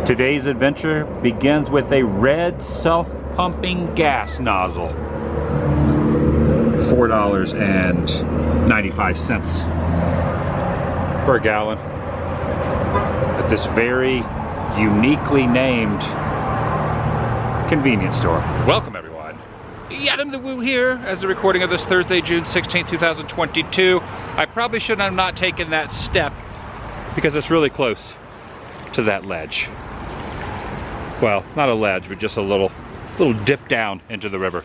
Today's adventure begins with a red self-pumping gas nozzle. $4.95 per gallon at this very uniquely named convenience store. Welcome everyone. TheDailyWoo here as the recording of this Thursday, June 16, 2022. I probably should have not taken that step because it's really close to that ledge. Well, not a ledge, but just a little dip down into the river.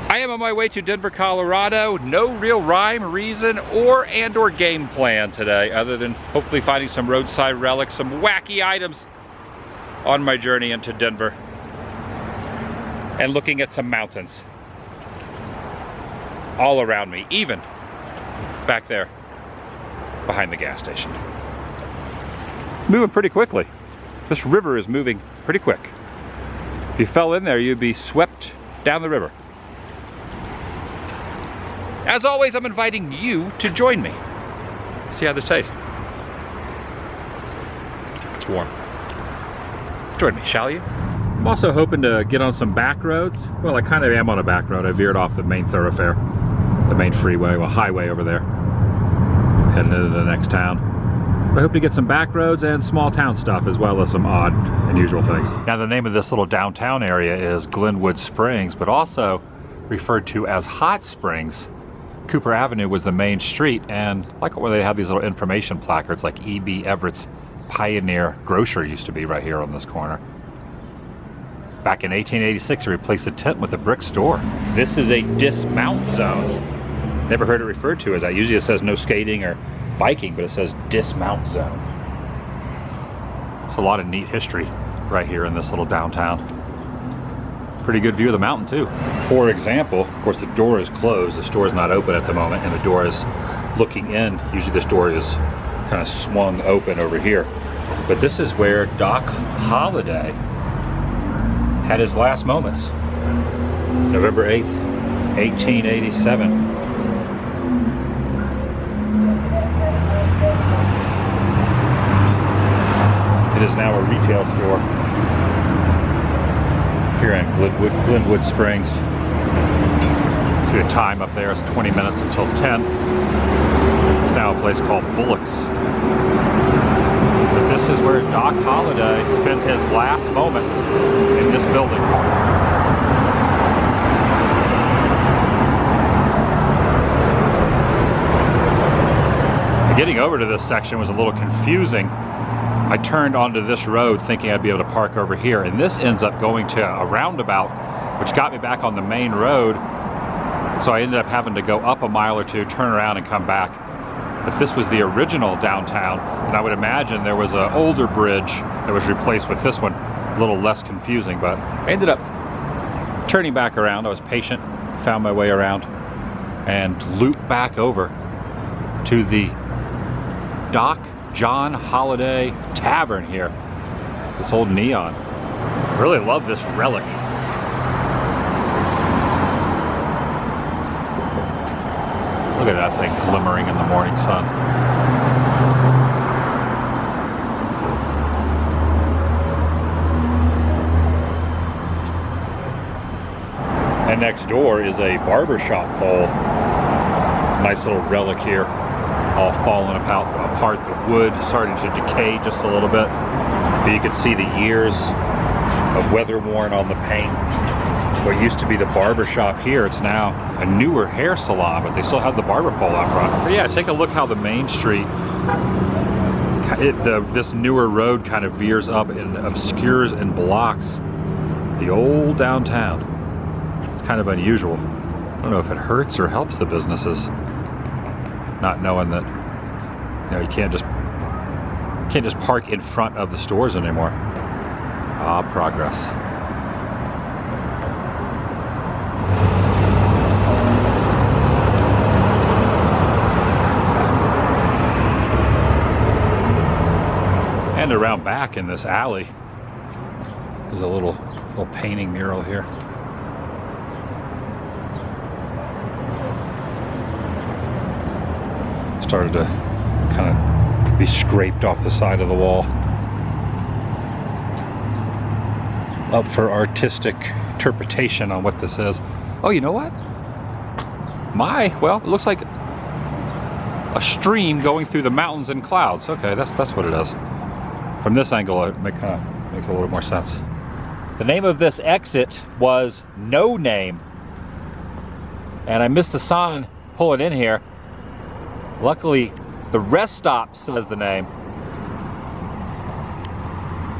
I am on my way to Denver, Colorado. No real rhyme, reason, or game plan today, other than hopefully finding some roadside relics, some wacky items on my journey into Denver, and looking at some mountains all around me, even back there behind the gas station. Moving pretty quickly. This river is moving pretty quick. If you fell in there, you'd be swept down the river. As always, I'm inviting you to join me. See how this tastes. It's warm. Join me, shall you? I'm also hoping to get on some back roads. Well, I kind of am on a back road. I veered off the main thoroughfare, the main freeway, well, highway over there, heading into the next town. I hope to get some back roads and small town stuff, as well as some odd, unusual things. Now, the name of this little downtown area is Glenwood Springs, but also referred to as Hot Springs. Cooper Avenue was the main street, and like where they have these little information placards, like E.B. Everett's Pioneer Grocery used to be right here on this corner. Back in 1886, they replaced the tent with a brick store. This is a dismount zone. Never heard it referred to as that. Usually it says no skating or biking, but it says dismount zone. It's a lot of neat history right here in this little downtown. Pretty good view of the mountain too. For example, of course the door is closed, the store is not open at the moment, and the door is looking in. Usually this door is kind of swung open over here. But this is where Doc Holliday had his last moments. November 8th, 1887. It is now a retail store here in Glenwood Springs. See the time up there is 20 minutes until 10. It's now a place called Bullock's. But this is where Doc Holliday spent his last moments in this building. Getting over to this section was a little confusing. I turned onto this road thinking I'd be able to park over here, and this ends up going to a roundabout, which got me back on the main road. So I ended up having to go up a mile or two, turn around and come back. If this was the original downtown, and I would imagine there was an older bridge that was replaced with this one, a little less confusing, but I ended up turning back around. I was patient, found my way around, and looped back over to the Doc John Holliday Tavern here. This old neon. Really love this relic. Look at that thing glimmering in the morning sun. And next door is a barbershop pole. Nice little relic here. All falling apart. The wood starting to decay just a little bit. But you can see the years of weather worn on the paint. What used to be the barber shop here, it's now a newer hair salon, but they still have the barber pole out front. But yeah, take a look how the main street, this newer road kind of veers up and obscures and blocks the old downtown. It's kind of unusual. I don't know if it hurts or helps the businesses, not knowing that, you know, you can't just park in front of the stores anymore. Ah, progress. And around back in this alley is a little painting mural here. Started to kind of be scraped off the side of the wall. up for artistic interpretation on what this is. Oh, you know what? Well, it looks like a stream going through the mountains and clouds. Okay, that's what it is. From this angle, it makes a little more sense. The name of this exit was No Name. And I missed the sign pulling in here. Luckily, the rest stop says the name.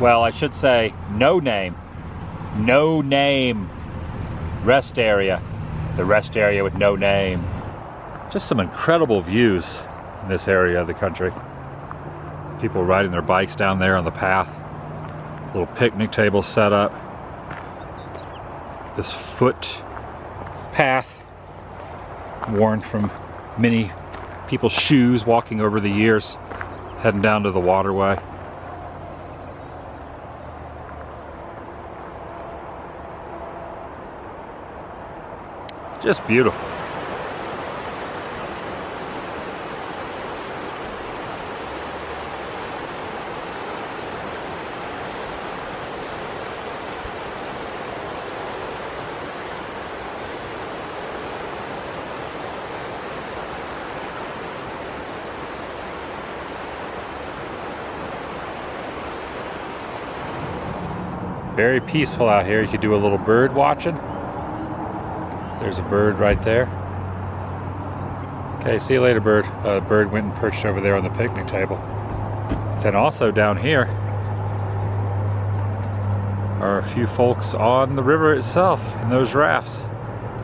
Well, I should say No Name. No Name rest area. The rest area with no name. Just some incredible views in this area of the country. People riding their bikes down there on the path. Little picnic table set up. This foot path worn from many people's shoes walking over the years, heading down to the waterway. Just beautiful. Very peaceful out here. You could do a little bird watching. There's a bird right there. Okay, see you later, bird. Bird went and perched over there on the picnic table. Then also down here are a few folks on the river itself in those rafts.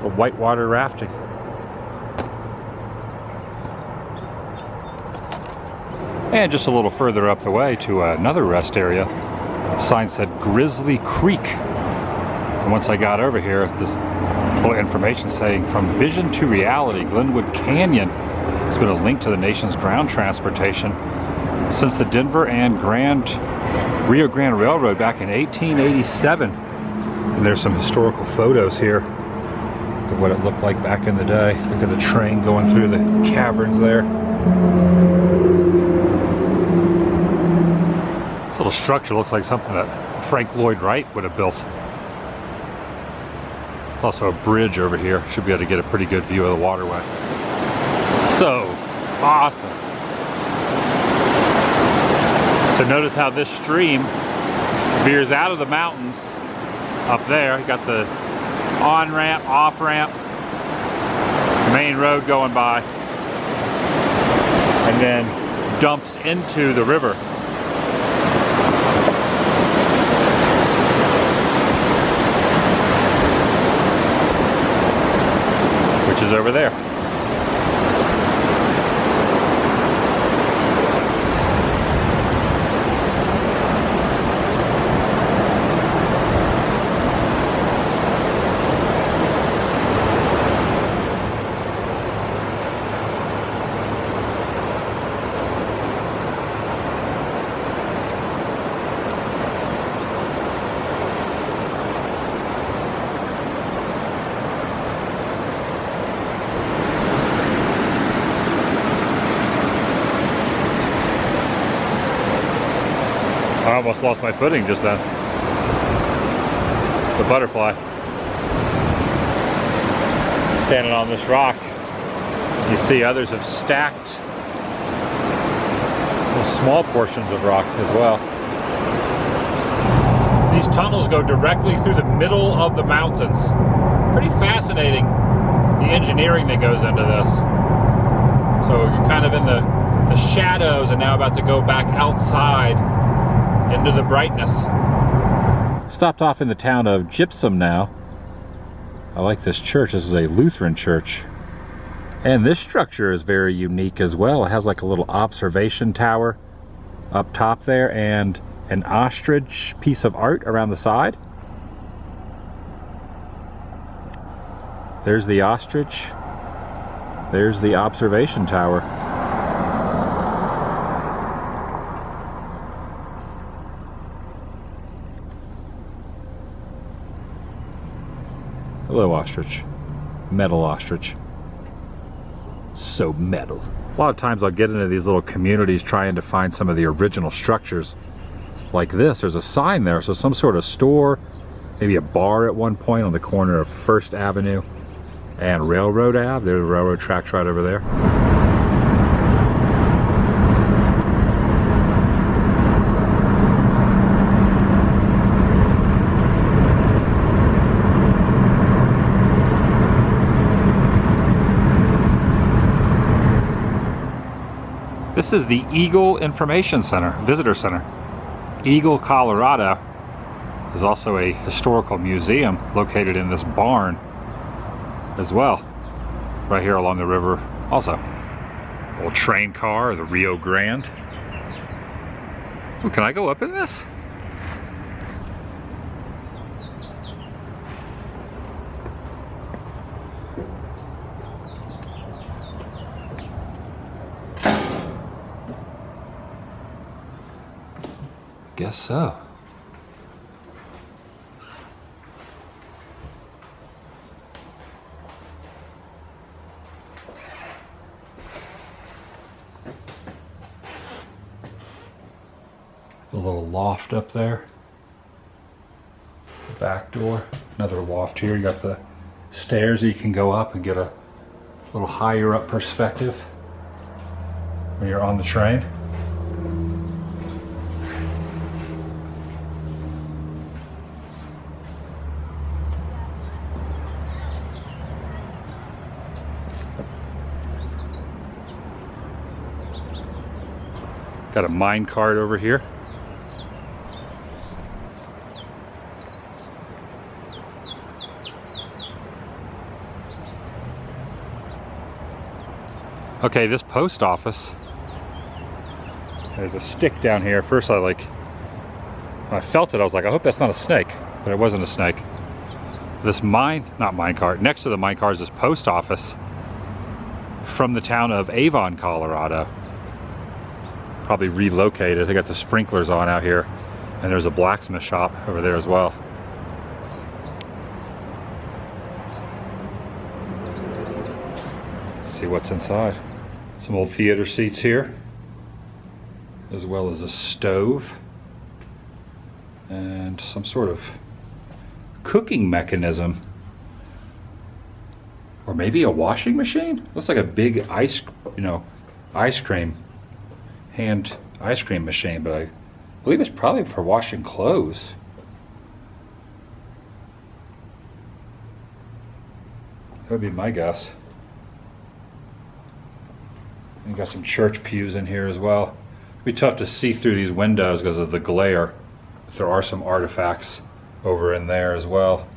A whitewater rafting. And just a little further up the way to another rest area. The sign said Grizzly Creek. And once I got over here, this little information saying from vision to reality, Glenwood Canyon has been a link to the nation's ground transportation since the Denver and Rio Grande Railroad back in 1887. And there's some historical photos here of what it looked like back in the day. Look at the train going through the caverns there. This little structure looks like something that Frank Lloyd Wright would have built. Also a bridge over here. Should be able to get a pretty good view of the waterway. So awesome. So notice how this stream veers out of the mountains up there. You got the on-ramp, off-ramp, main road going by, and then dumps into the river. Which is over there. I almost lost my footing just then. The butterfly. Standing on this rock. You see others have stacked little small portions of rock as well. These tunnels go directly through the middle of the mountains. Pretty fascinating, the engineering that goes into this. So you're kind of in the shadows and now about to go back outside into the brightness. Stopped off in the town of Gypsum now. I like this church. This is a Lutheran church. And this structure is very unique as well. It has like a little observation tower up top there and an ostrich piece of art around the side. There's the ostrich. There's the observation tower. Hello, ostrich. Metal ostrich. So metal. A lot of times I'll get into these little communities trying to find some of the original structures. Like this, there's a sign there, so some sort of store, maybe a bar at one point on the corner of First Avenue and Railroad Ave. There are railroad tracks right over there. This is the Eagle Information Center, Visitor Center. Eagle, Colorado is also a historical museum located in this barn as well, right here along the river also. Old train car, the Rio Grande. Ooh, can I go up in this? Guess so. A little loft up there. The back door. Another loft here. You got the stairs that you can go up and get a little higher up perspective when you're on the train. Got a mine cart over here. Okay, this post office, there's a stick down here. First when I felt it, I was like, I hope that's not a snake, but it wasn't a snake. This not mine cart, next to the mine cart is this post office from the town of Avon, Colorado. Probably relocated. They got the sprinklers on out here, and there's a blacksmith shop over there as well. Let's see what's inside. Some old theater seats here, as well as a stove and some sort of cooking mechanism, or maybe a washing machine. Looks like a big ice cream, hand ice cream machine, but I believe it's probably for washing clothes. That would be my guess. You got some church pews in here as well. It'd be tough to see through these windows because of the glare, but there are some artifacts over in there as well.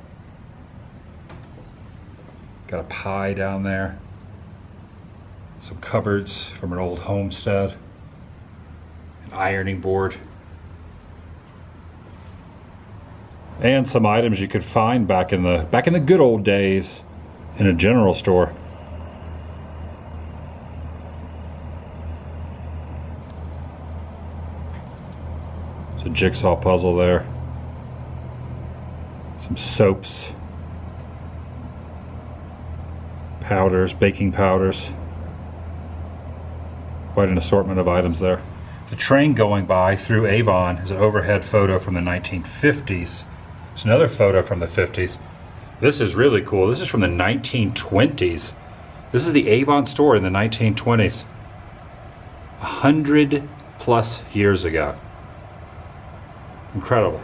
Got a pie down there. Some cupboards from an old homestead. An ironing board. And some items you could find back in the good old days in a general store. It's a jigsaw puzzle there. Some soaps. Powders, baking powders. Quite an assortment of items there. The train going by through Avon is an overhead photo from the 1950s. There's another photo from the 50s. This is really cool. This is from the 1920s. This is the Avon store in the 1920s. 100+ years ago. Incredible.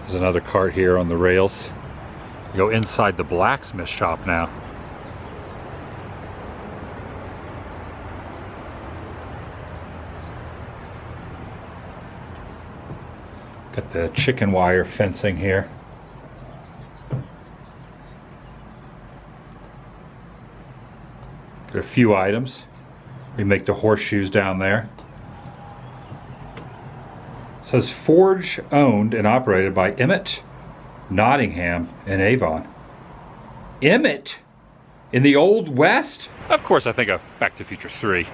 There's another cart here on the rails. We go inside the blacksmith shop now. Got the chicken wire fencing here. Got a few items. We make the horseshoes down there. It says forge owned and operated by Emmett, Nottingham, and Avon. Emmett? In the Old West? Of course I think of Back to the Future 3.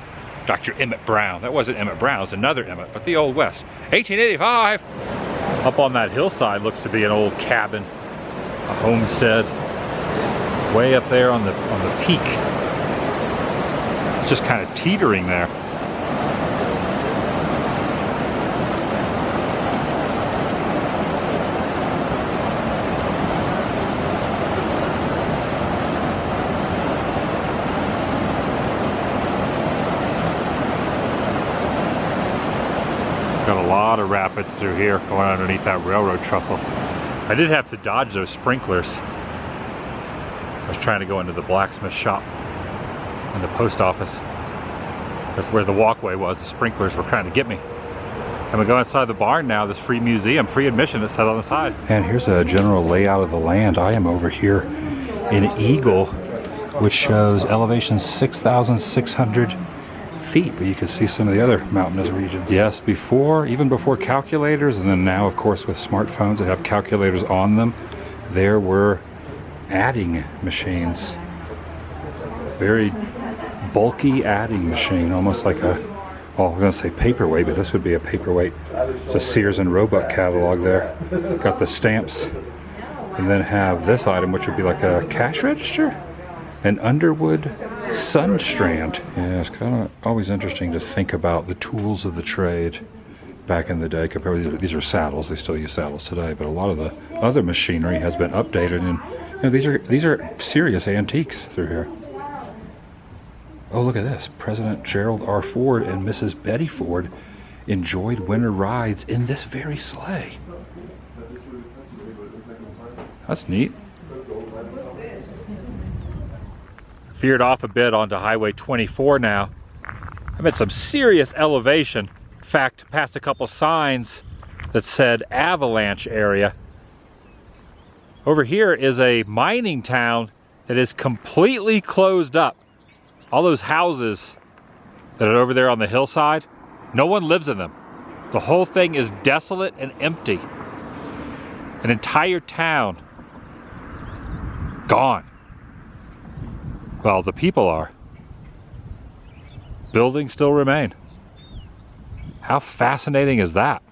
Dr. Emmett Brown. That wasn't Emmett Brown, it was another Emmett, but the Old West. 1885! Up on that hillside looks to be an old cabin, a homestead. Way up there on the peak. It's just kind of teetering there. lot of rapids through here going underneath that railroad trestle. I did have to dodge those sprinklers. I was trying to go into the blacksmith shop and the post office. That's where the walkway was. The sprinklers were trying to get me. I'm gonna go inside the barn now, this free museum, free admission, it says on the side. And here's a general layout of the land. I am over here in Eagle, which shows elevation 6,600 feet, but you can see some of the other mountainous regions. Yes, even before calculators, and then now of course with smartphones that have calculators on them, there were adding machines. Very bulky adding machine, almost like a, well, I'm gonna say paperweight, but this would be a paperweight. It's a Sears and Roebuck catalog there. Got the stamps, and then have this item, which would be like a cash register. An Underwood Sunstrand. Yeah, it's kind of always interesting to think about the tools of the trade back in the day. Compared to these are saddles. They still use saddles today, but a lot of the other machinery has been updated, and you know, these are serious antiques through here. Oh, look at this. President Gerald R. Ford and Mrs. Betty Ford enjoyed winter rides in this very sleigh. That's neat. Veered off a bit onto Highway 24 now. I'm at some serious elevation. In fact, passed a couple signs that said avalanche area. Over here is a mining town that is completely closed up. All those houses that are over there on the hillside, no one lives in them. The whole thing is desolate and empty. An entire town gone. Well, the people are. Buildings still remain. How fascinating is that?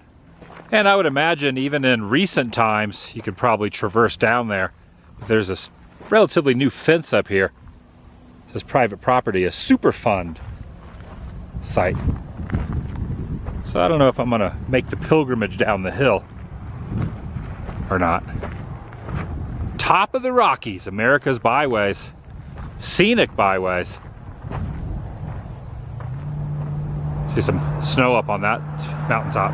And I would imagine even in recent times, you could probably traverse down there. There's this relatively new fence up here. It says private property, a Superfund site. So I don't know if I'm gonna make the pilgrimage down the hill or not. Top of the Rockies, America's byways. Scenic byways. See some snow up on that mountaintop.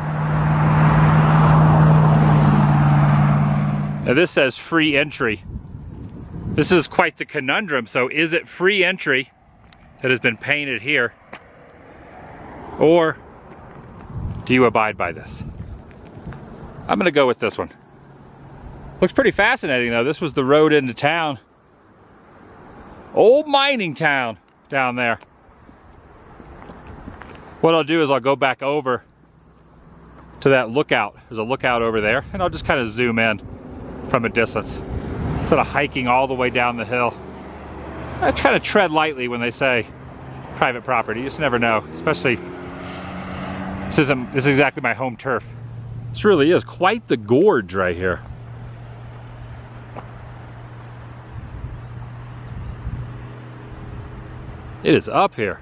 Now this says free entry. This is quite the conundrum. So is it free entry that has been painted here? Or do you abide by this? I'm gonna go with this one. Looks pretty fascinating though. This was the road into town. Old mining town down there. What I'll do is I'll go back over to that lookout. There's a lookout over there, and I'll just kind of zoom in from a distance instead of hiking all the way down the hill. I try to tread lightly when they say private property. You just never know, especially this is exactly my home turf. This really is quite the gorge right here. It is up here.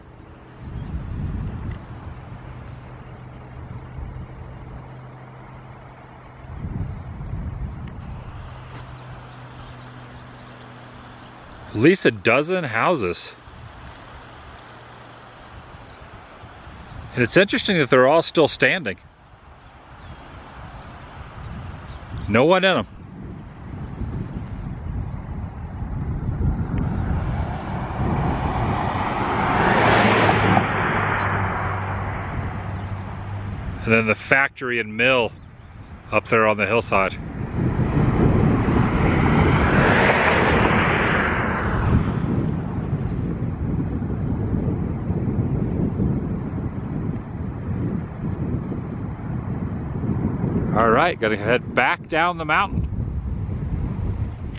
At least a dozen houses. And it's interesting that they're all still standing. No one in them. And then the factory and mill up there on the hillside. All right, gotta head back down the mountain.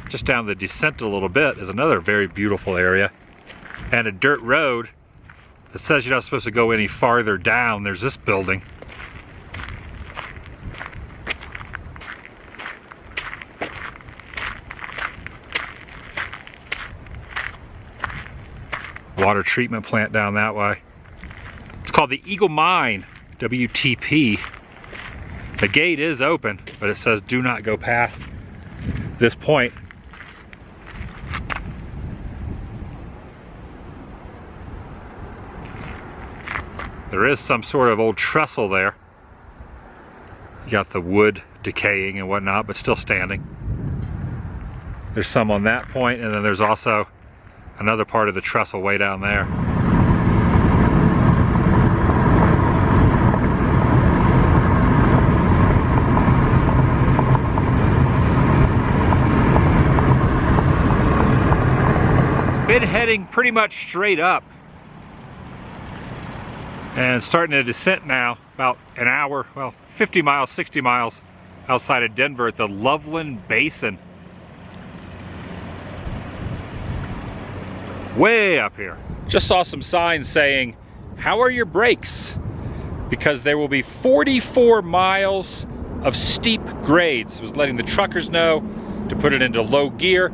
Just down the descent a little bit is another very beautiful area. And a dirt road that says you're not supposed to go any farther down. There's this building. Water treatment plant down that way. It's called the Eagle Mine, WTP. The gate is open, but it says do not go past this point. There is some sort of old trestle there. You got the wood decaying and whatnot, but still standing. There's some on that point, and then there's also another part of the trestle way down there. Been heading pretty much straight up and starting to descent now, about an hour, well, 50 miles, 60 miles outside of Denver at the Loveland Basin. Way up here. Just saw some signs saying, how are your brakes? Because there will be 44 miles of steep grades. It was letting the truckers know to put it into low gear.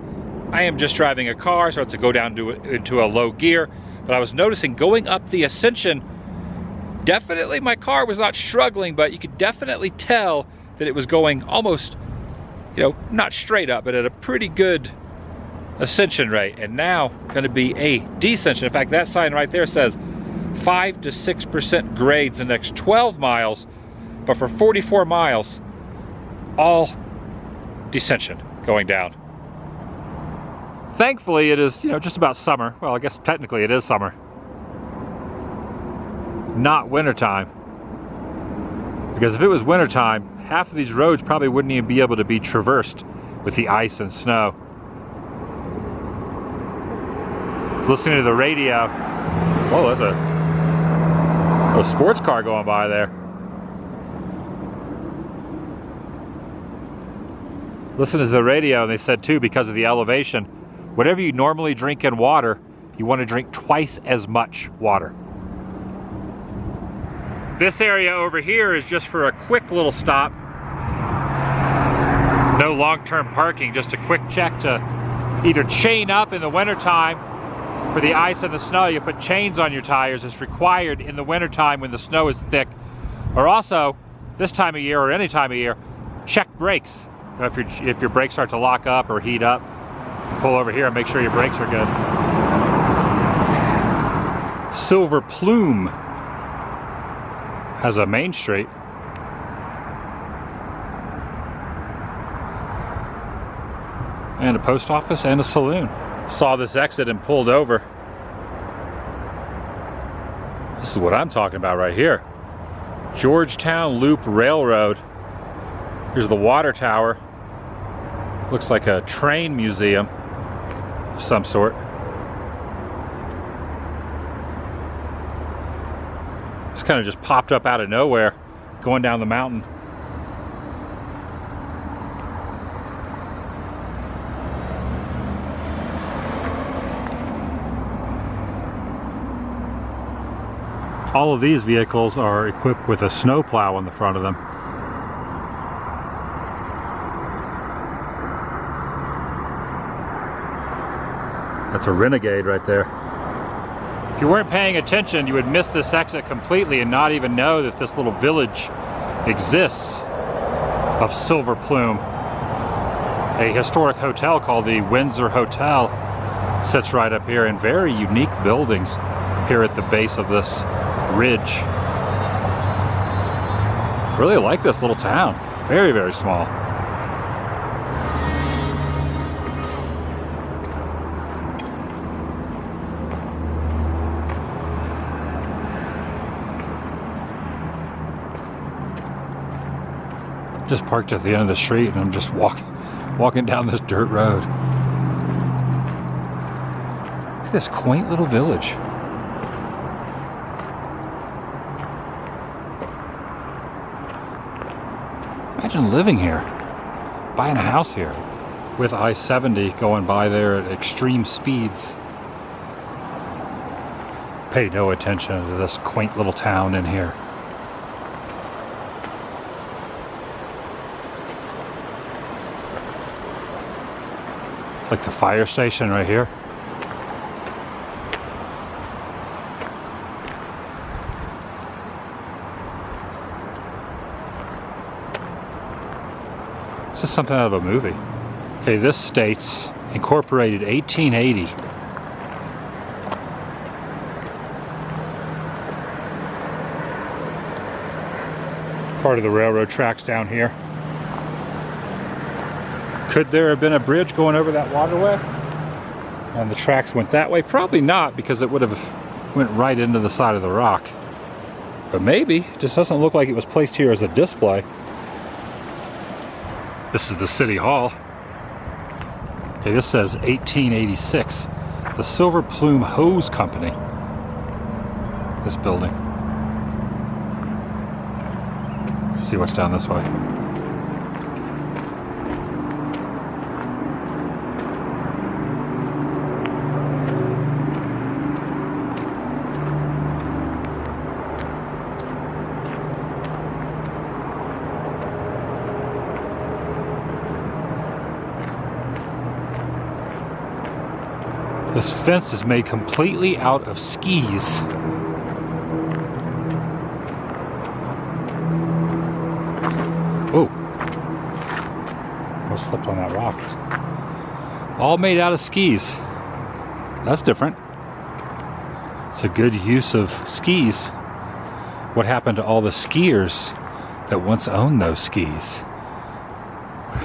I am just driving a car, so I have to go down into a low gear. But I was noticing going up the ascension, definitely my car was not struggling, but you could definitely tell that it was going almost, you know, not straight up, but at a pretty good ascension rate. And now going to be a descension. In fact, that sign right there says 5 to 6% grades the next 12 miles, but for 44 miles, all descension going down. Thankfully, it is, you know, just about summer. Well, I guess technically it is summer, not wintertime. Because if it was wintertime, half of these roads probably wouldn't even be able to be traversed with the ice and snow. Listening to the radio. Whoa, that's a sports car going by there. Listen to the radio, and they said too, because of the elevation, whatever you normally drink in water, you want to drink twice as much water. This area over here is just for a quick little stop. No long-term parking, just a quick check to either chain up in the wintertime. For the ice and the snow, you put chains on your tires. It's required in the wintertime when the snow is thick. Or also, this time of year or any time of year, check brakes. If your brakes start to lock up or heat up, pull over here and make sure your brakes are good. Silver Plume has a main street. And a post office and a saloon. Saw this exit and pulled over. This is what I'm talking about right here. Georgetown Loop Railroad. Here's the water tower. Looks like a train museum of some sort. It's kind of just popped up out of nowhere, going down the mountain. All of these vehicles are equipped with a snowplow on the front of them. That's a Renegade right there. If you weren't paying attention, you would miss this exit completely and not even know that this little village exists of Silver Plume. A historic hotel called the Windsor Hotel sits right up here, and very unique buildings here at the base of this ridge. Really like this little town. Very, very small. Just parked at the end of the street and I'm just walking down this dirt road. Look at this quaint little village. Imagine living here, buying a house here, with I-70 going by there at extreme speeds. Pay no attention to this quaint little town in here. Like the fire station right here. This is something out of a movie. Okay, this states incorporated 1880. Part of the railroad tracks down here. Could there have been a bridge going over that waterway? And the tracks went that way? Probably not, because it would have went right into the side of the rock. But maybe. It just doesn't look like it was placed here as a display. This is the City Hall. Okay, this says 1886. The Silver Plume Hose Company. This building. Let's see what's down this way. This fence is made completely out of skis. Oh, almost slipped on that rock. All made out of skis. That's different. It's a good use of skis. What happened to all the skiers that once owned those skis?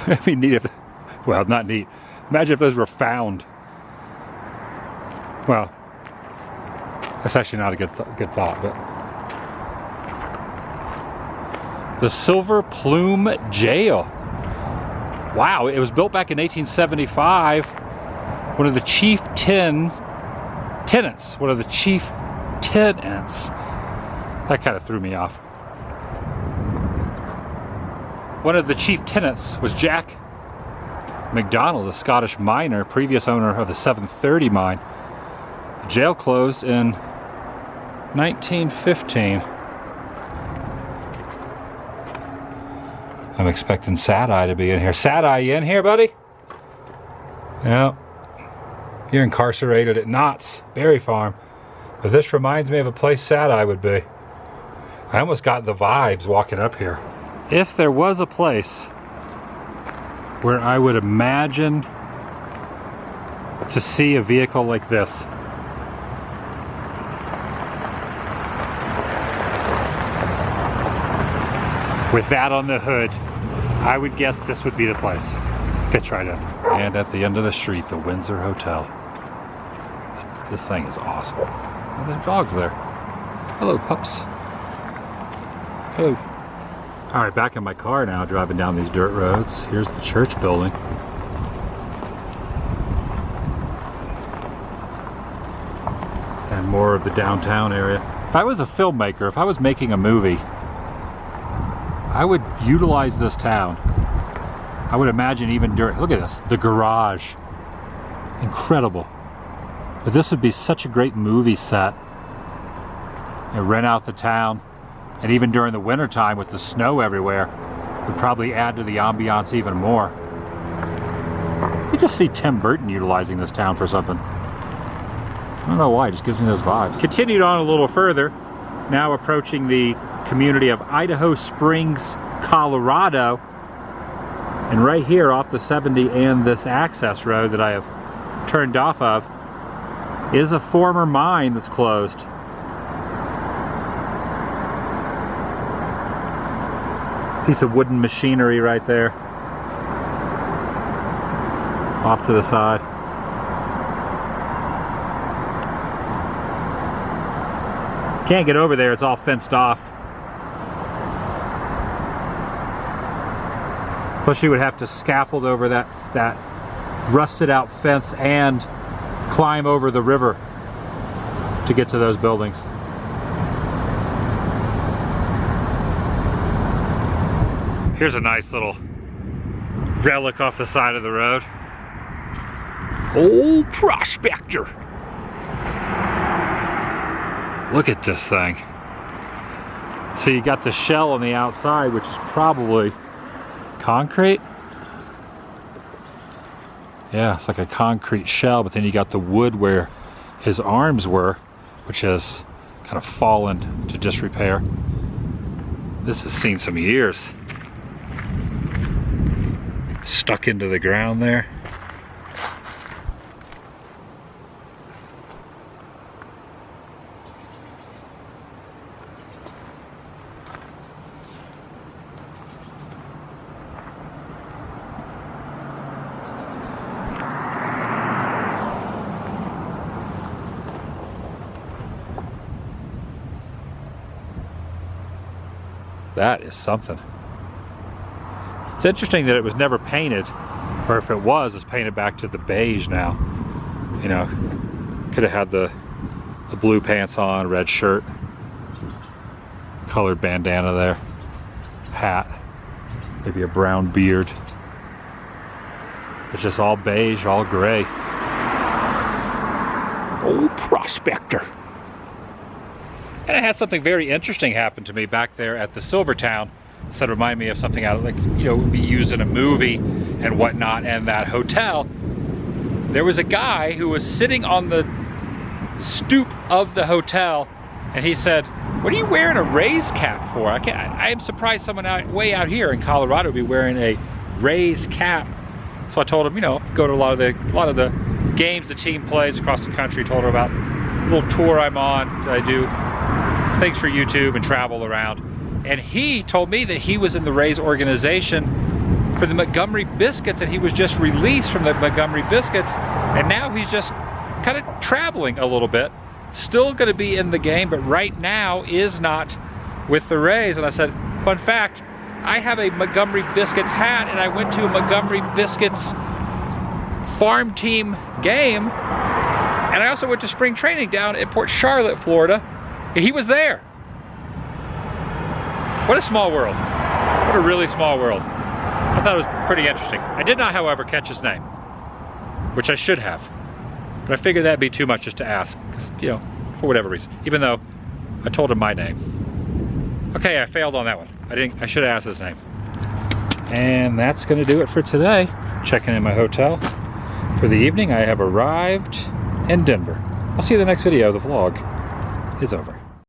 It'd be neat if, well, not neat. Imagine if those were found. Well, that's actually not a good thought, but the Silver Plume Jail. Wow, it was built back in 1875. One of the chief tenants. That kind of threw me off. One of the chief tenants was Jack MacDonald, a Scottish miner, previous owner of the 730 mine. The jail closed in 1915. I'm expecting Sad-Eye to be in here. Sad-Eye, you in here, buddy? No. You're incarcerated at Knott's Berry Farm. But this reminds me of a place Sad-Eye would be. I almost got the vibes walking up here. If there was a place where I would imagine to see a vehicle like this, with that on the hood, I would guess this would be the place. Fits right in. And at the end of the street, the Windsor Hotel. This thing is awesome. Oh, there's dogs there. Hello, pups. Hello. All right, back in my car now, driving down these dirt roads. Here's the church building. And more of the downtown area. If I was a filmmaker, if I was making a movie, I would utilize this town. I would imagine even during, look at this, the garage. Incredible. But this would be such a great movie set. You know, rent out the town, and even during the winter time with the snow everywhere, would probably add to the ambiance even more. You just see Tim Burton utilizing this town for something. I don't know why, it just gives me those vibes. Continued on a little further, now approaching the community of Idaho Springs, Colorado. And right here off the 70 and this access road that I have turned off of is a former mine that's closed. Piece of wooden machinery right there. Off to the side. Can't get over there, it's all fenced off. Plus you would have to scaffold over that rusted out fence and climb over the river to get to those buildings. Here's a nice little relic off the side of the road. Old Prospector. Look at this thing. So you got the shell on the outside, which is probably concrete? Yeah, it's like a concrete shell, but then you got the wood where his arms were, which has kind of fallen to disrepair. This has seen some years. Stuck into the ground there. That is something. It's interesting that it was never painted, or if it was, it's painted back to the beige now. You know, could have had the blue pants on, red shirt, colored bandana there, hat, maybe a brown beard. It's just all beige, all gray. Old prospector. And I had something very interesting happen to me back there at the Silvertown. So it reminded me of something out of, like, you know, would be used in a movie and whatnot. And that hotel, there was a guy who was sitting on the stoop of the hotel, and he said, "What are you wearing a Rays cap for?" I am surprised someone way out here in Colorado would be wearing a Rays cap. So I told him, you know, go to a lot of the games the team plays across the country. Told her about a little tour I'm on that I do things for YouTube and travel around. And he told me that he was in the Rays organization for the Montgomery Biscuits, and he was just released from the Montgomery Biscuits, and now he's just kind of traveling a little bit. Still going to be in the game, but right now is not with the Rays. And I said, fun fact, I have a Montgomery Biscuits hat, and I went to a Montgomery Biscuits farm team game, and I also went to spring training down at Port Charlotte, Florida, and he was there. What a small world. What a really small world. I thought it was pretty interesting. I did not, however, catch his name, which I should have. But I figured that'd be too much just to ask, you know, for whatever reason. Even though I told him my name. Okay, I failed on that one. I should have asked his name. And that's gonna do it for today. Checking in my hotel for the evening. I have arrived in Denver. I'll see you in the next video. The vlog is over.